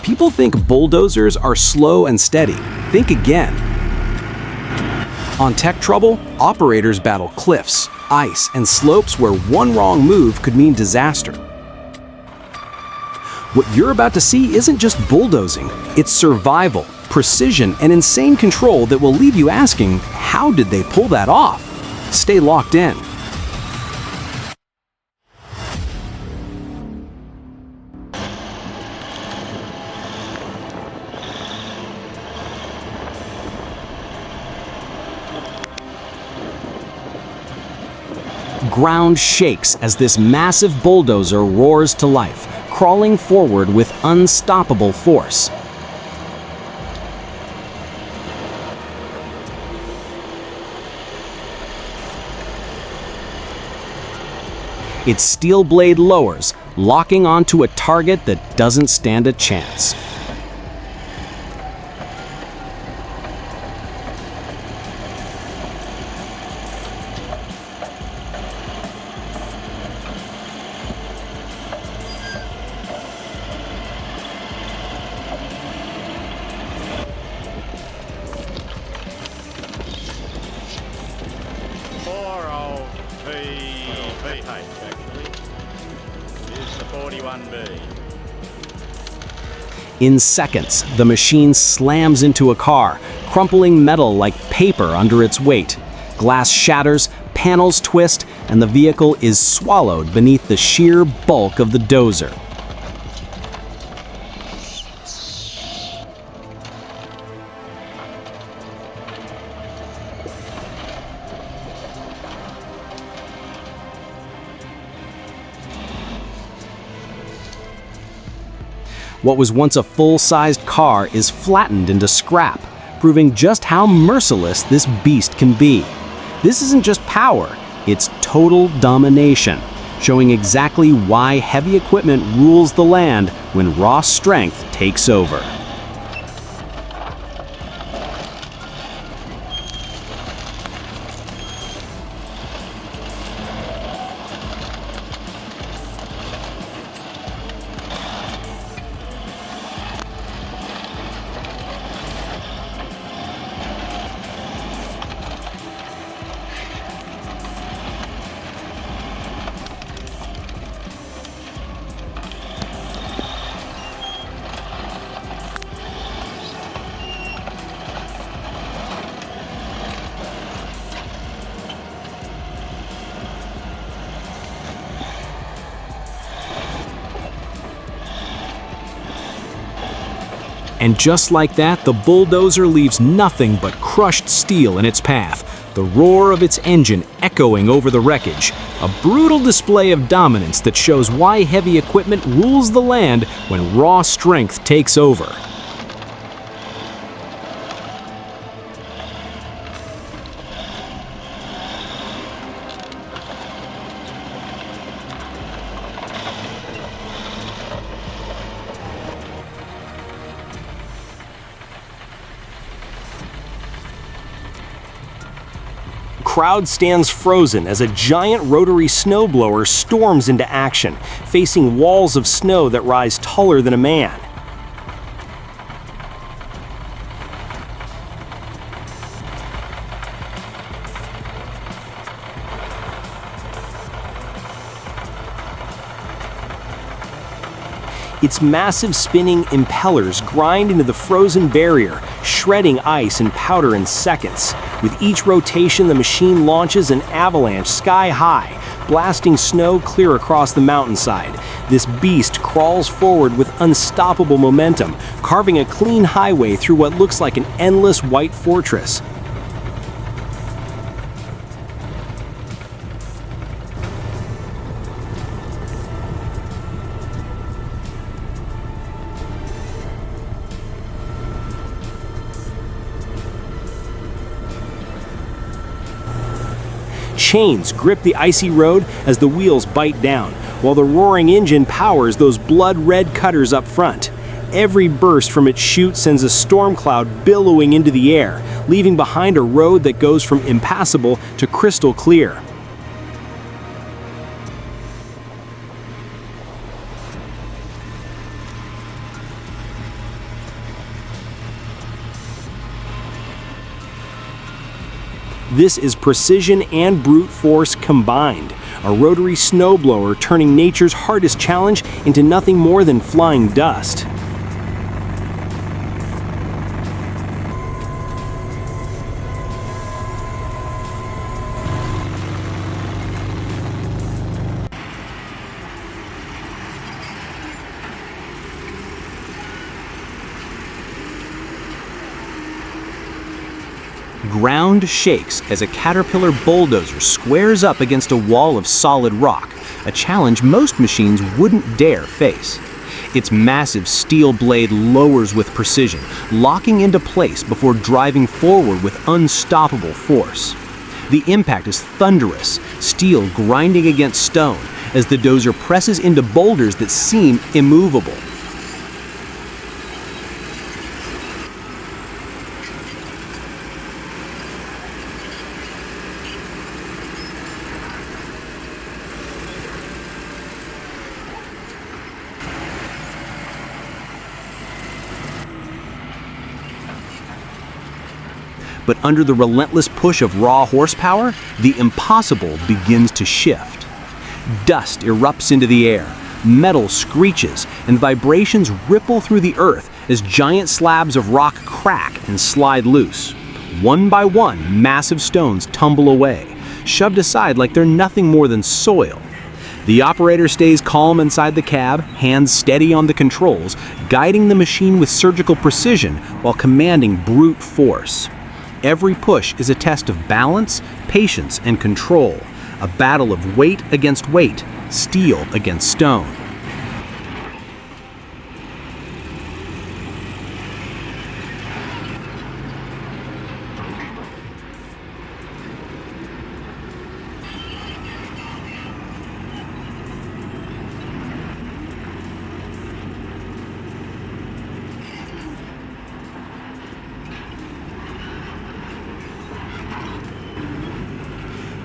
People think bulldozers are slow and steady. Think again. On Tech Trouble, operators battle cliffs, ice, and slopes where one wrong move could mean disaster. What you're about to see isn't just bulldozing, it's survival, precision, and insane control that will leave you asking, how did they pull that off? Stay locked in. Ground shakes as this massive bulldozer roars to life, crawling forward with unstoppable force. Its steel blade lowers, locking onto a target that doesn't stand a chance. In seconds, the machine slams into a car, crumpling metal like paper under its weight. Glass shatters, panels twist, and the vehicle is swallowed beneath the sheer bulk of the dozer. What was once a full-sized car is flattened into scrap, proving just how merciless this beast can be. This isn't just power, it's total domination, showing exactly why heavy equipment rules the land when raw strength takes over. And just like that, the bulldozer leaves nothing but crushed steel in its path, the roar of its engine echoing over the wreckage. A brutal display of dominance that shows why heavy equipment rules the land when raw strength takes over. Crowd stands frozen as a giant rotary snowblower storms into action, facing walls of snow that rise taller than a man. Its massive spinning impellers grind into the frozen barrier, shredding ice and powder in seconds. With each rotation, the machine launches an avalanche sky high, blasting snow clear across the mountainside. This beast crawls forward with unstoppable momentum, carving a clean highway through what looks like an endless white fortress. Chains grip the icy road as the wheels bite down, while the roaring engine powers those blood-red cutters up front. Every burst from its chute sends a storm cloud billowing into the air, leaving behind a road that goes from impassable to crystal clear. This is precision and brute force combined. A rotary snowblower turning nature's hardest challenge into nothing more than flying dust. Ground shakes as a Caterpillar bulldozer squares up against a wall of solid rock, a challenge most machines wouldn't dare face. Its massive steel blade lowers with precision, locking into place before driving forward with unstoppable force. The impact is thunderous, steel grinding against stone as the dozer presses into boulders that seem immovable. But under the relentless push of raw horsepower, the impossible begins to shift. Dust erupts into the air, metal screeches, and vibrations ripple through the earth as giant slabs of rock crack and slide loose. One by one, massive stones tumble away, shoved aside like they're nothing more than soil. The operator stays calm inside the cab, hands steady on the controls, guiding the machine with surgical precision while commanding brute force. Every push is a test of balance, patience, and control, a battle of weight against weight, steel against stone.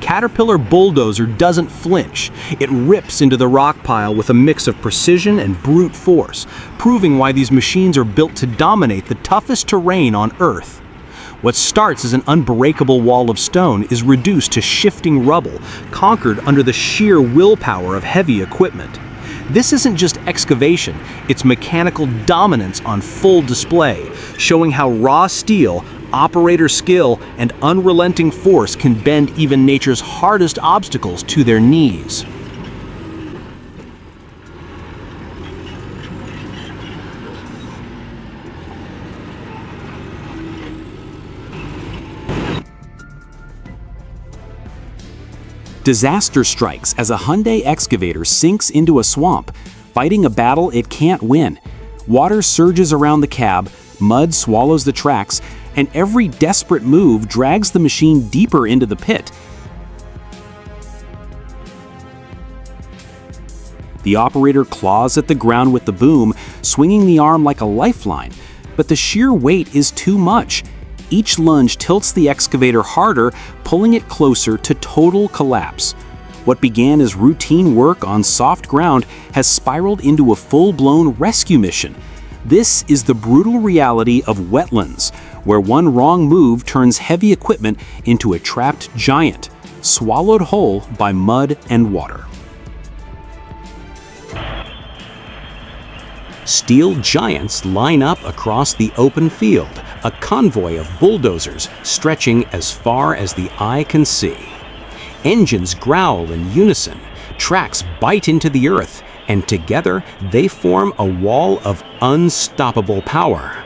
Caterpillar bulldozer doesn't flinch. It rips into the rock pile with a mix of precision and brute force, proving why these machines are built to dominate the toughest terrain on Earth. What starts as an unbreakable wall of stone is reduced to shifting rubble, conquered under the sheer willpower of heavy equipment. This isn't just excavation, it's mechanical dominance on full display, showing how raw steel, operator skill, and unrelenting force can bend even nature's hardest obstacles to their knees. Disaster strikes as a Hyundai excavator sinks into a swamp, fighting a battle it can't win. Water surges around the cab, mud swallows the tracks, and every desperate move drags the machine deeper into the pit. The operator claws at the ground with the boom, swinging the arm like a lifeline, but the sheer weight is too much. Each lunge tilts the excavator harder, pulling it closer to total collapse. What began as routine work on soft ground has spiraled into a full-blown rescue mission. This is the brutal reality of wetlands, where one wrong move turns heavy equipment into a trapped giant, swallowed whole by mud and water. Steel giants line up across the open field, a convoy of bulldozers stretching as far as the eye can see. Engines growl in unison, tracks bite into the earth, and together they form a wall of unstoppable power.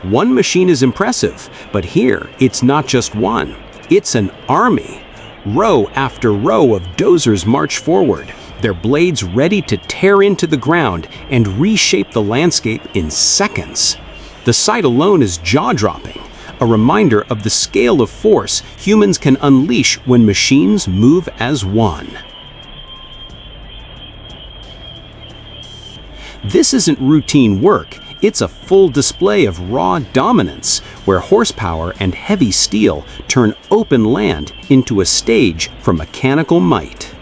One machine is impressive, but here it's not just one, it's an army. Row after row of dozers march forward, their blades ready to tear into the ground and reshape the landscape in seconds. The sight alone is jaw-dropping, a reminder of the scale of force humans can unleash when machines move as one. This isn't routine work, it's a full display of raw dominance, where horsepower and heavy steel turn open land into a stage for mechanical might.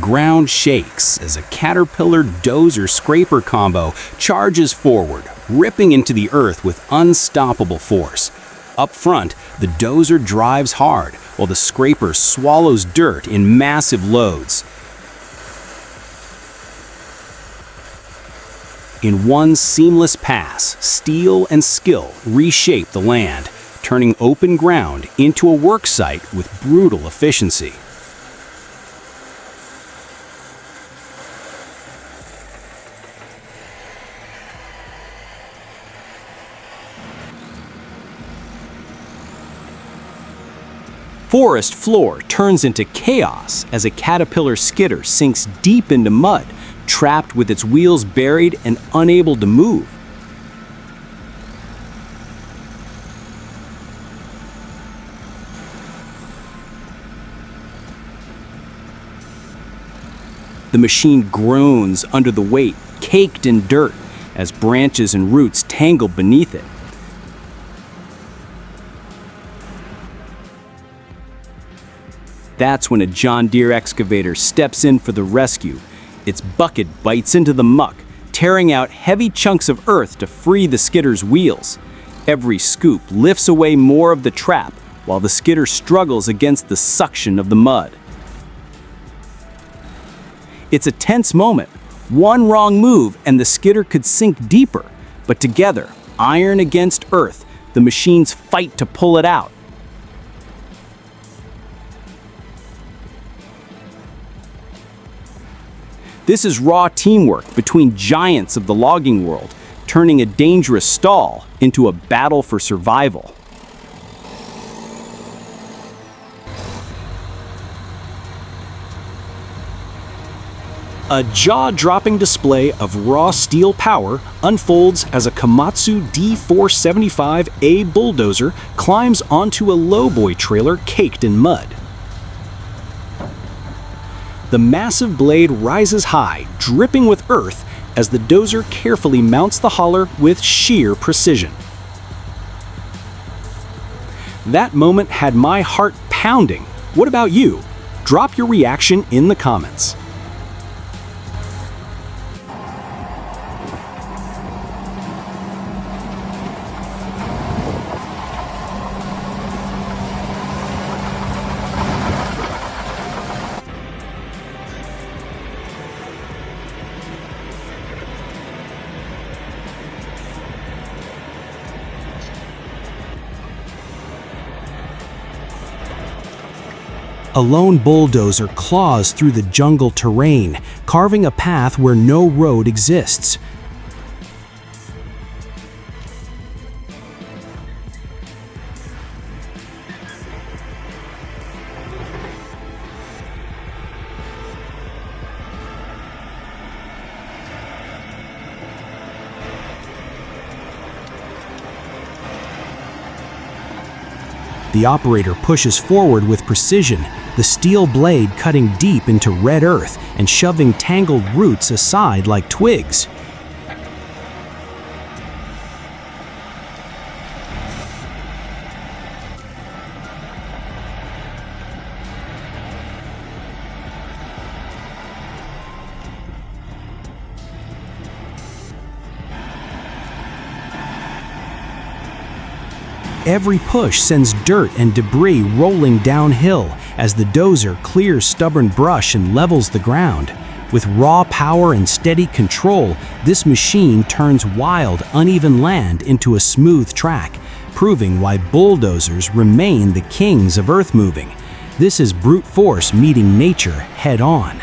ground shakes as a caterpillar-dozer-scraper combo charges forward, ripping into the earth with unstoppable force. Up front, the dozer drives hard, while the scraper swallows dirt in massive loads. In one seamless pass, steel and skill reshape the land, turning open ground into a work site with brutal efficiency. Forest floor turns into chaos as a caterpillar skidder sinks deep into mud, trapped with its wheels buried and unable to move. The machine groans under the weight, caked in dirt, as branches and roots tangle beneath it. That's when a John Deere excavator steps in for the rescue. Its bucket bites into the muck, tearing out heavy chunks of earth to free the skidder's wheels. Every scoop lifts away more of the trap, while the skidder struggles against the suction of the mud. It's a tense moment. One wrong move and the skidder could sink deeper, but together, iron against earth, the machines fight to pull it out. This is raw teamwork between giants of the logging world, turning a dangerous stall into a battle for survival. A jaw-dropping display of raw steel power unfolds as a Komatsu D475A bulldozer climbs onto a lowboy trailer caked in mud. The massive blade rises high, dripping with earth, as the dozer carefully mounts the hauler with sheer precision. That moment had my heart pounding. What about you? Drop your reaction in the comments. A lone bulldozer claws through the jungle terrain, carving a path where no road exists. The operator pushes forward with precision, the steel blade cutting deep into red earth and shoving tangled roots aside like twigs. Every push sends dirt and debris rolling downhill as the dozer clears stubborn brush and levels the ground. With raw power and steady control, this machine turns wild, uneven land into a smooth track, proving why bulldozers remain the kings of earth moving. This is brute force meeting nature head-on.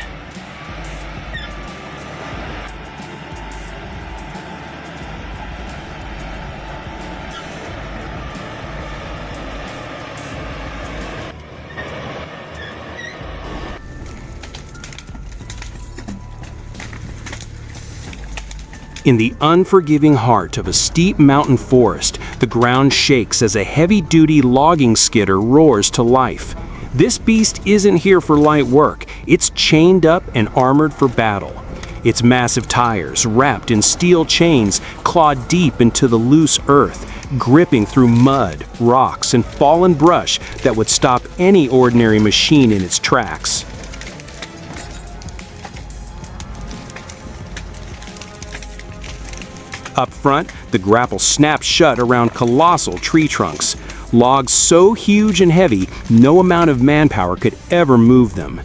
In the unforgiving heart of a steep mountain forest, the ground shakes as a heavy-duty logging skidder roars to life. This beast isn't here for light work. It's chained up and armored for battle. Its massive tires, wrapped in steel chains, claw deep into the loose earth, gripping through mud, rocks, and fallen brush that would stop any ordinary machine in its tracks. Up front, the grapple snaps shut around colossal tree trunks. Logs so huge and heavy, no amount of manpower could ever move them.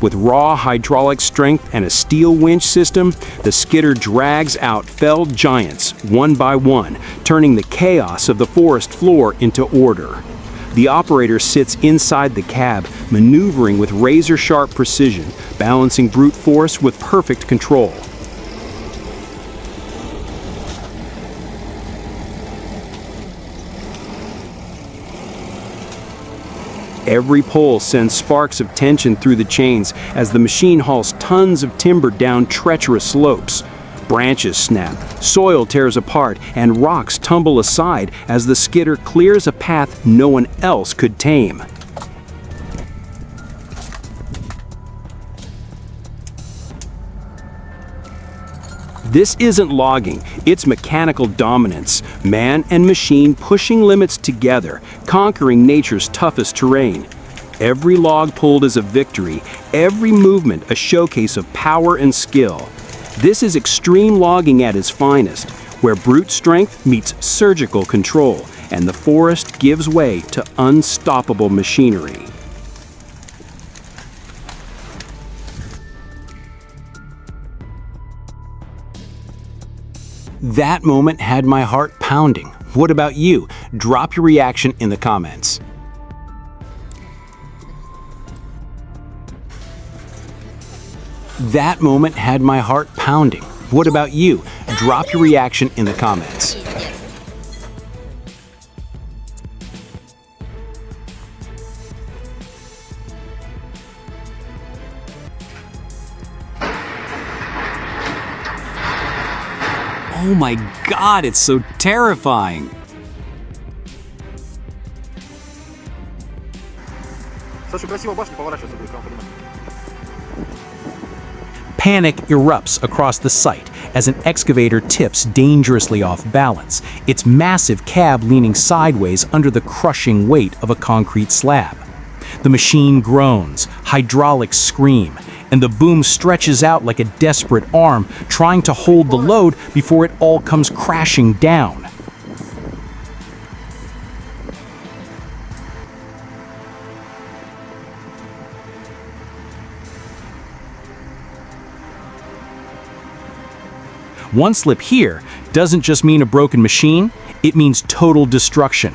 With raw hydraulic strength and a steel winch system, the skidder drags out felled giants, one by one, turning the chaos of the forest floor into order. The operator sits inside the cab, maneuvering with razor-sharp precision, balancing brute force with perfect control. Every pull sends sparks of tension through the chains as the machine hauls tons of timber down treacherous slopes. Branches snap, soil tears apart, and rocks tumble aside as the skidder clears a path no one else could tame. This isn't logging, it's mechanical dominance, man and machine pushing limits together, conquering nature's toughest terrain. Every log pulled is a victory, every movement a showcase of power and skill. This is extreme logging at its finest, where brute strength meets surgical control, and the forest gives way to unstoppable machinery. That moment had my heart pounding. What about you? Drop your reaction in the comments. That moment had my heart pounding. What about you? Drop your reaction in the comments. Oh my God, it's so terrifying. Panic erupts across the site as an excavator tips dangerously off balance, its massive cab leaning sideways under the crushing weight of a concrete slab. The machine groans, hydraulics scream, and the boom stretches out like a desperate arm trying to hold the load before it all comes crashing down. One slip here doesn't just mean a broken machine, it means total destruction.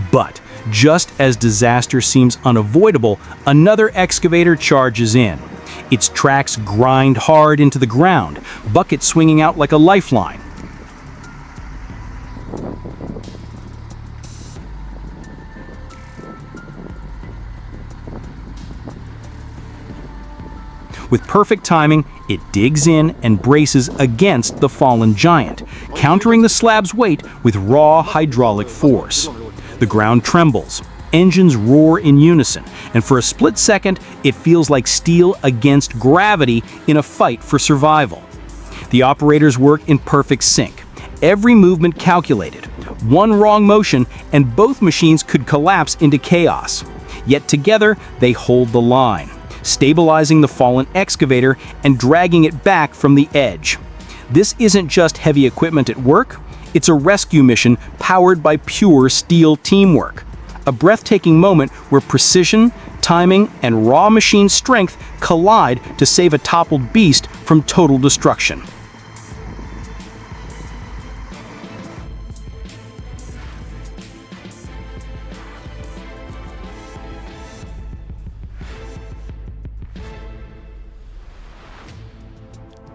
But just as disaster seems unavoidable, another excavator charges in. Its tracks grind hard into the ground, bucket swinging out like a lifeline. With perfect timing, it digs in and braces against the fallen giant, countering the slab's weight with raw hydraulic force. The ground trembles, engines roar in unison, and for a split second, it feels like steel against gravity in a fight for survival. The operators work in perfect sync, every movement calculated. One wrong motion, and both machines could collapse into chaos. Yet together, they hold the line, stabilizing the fallen excavator and dragging it back from the edge. This isn't just heavy equipment at work, it's a rescue mission powered by pure steel teamwork. A breathtaking moment where precision, timing, and raw machine strength collide to save a toppled beast from total destruction.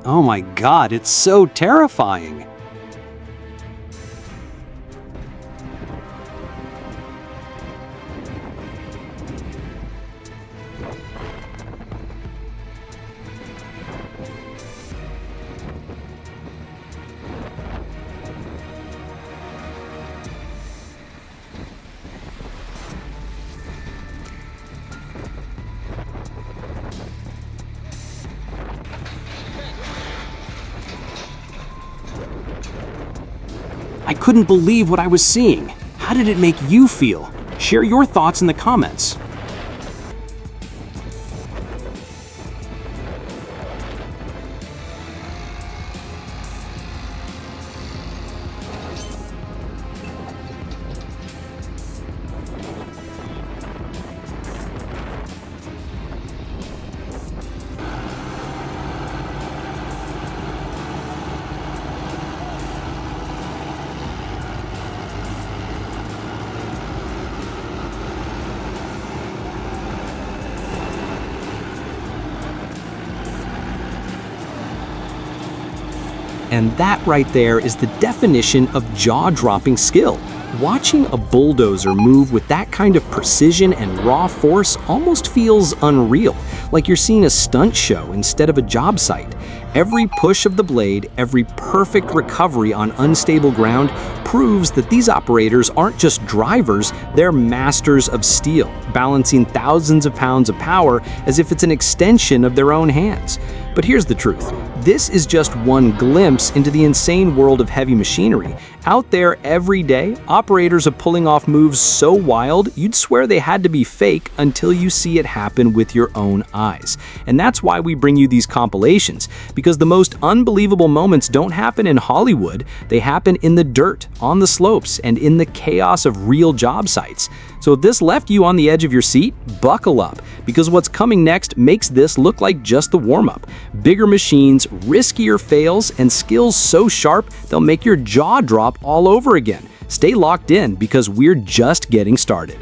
Oh my God, it's so terrifying. I couldn't believe what I was seeing. How did it make you feel? Share your thoughts in the comments. And that right there is the definition of jaw-dropping skill. Watching a bulldozer move with that kind of precision and raw force almost feels unreal, like you're seeing a stunt show instead of a job site. Every push of the blade, every perfect recovery on unstable ground proves that these operators aren't just drivers, they're masters of steel, balancing thousands of pounds of power as if it's an extension of their own hands. But here's the truth. This is just one glimpse into the insane world of heavy machinery. Out there every day, operators are pulling off moves so wild, you'd swear they had to be fake until you see it happen with your own eyes. And that's why we bring you these compilations, because the most unbelievable moments don't happen in Hollywood, they happen in the dirt, on the slopes, and in the chaos of real job sites. So if this left you on the edge of your seat, buckle up, because what's coming next makes this look like just the warm-up. Bigger machines, riskier fails, and skills so sharp they'll make your jaw drop all over again. Stay locked in because we're just getting started.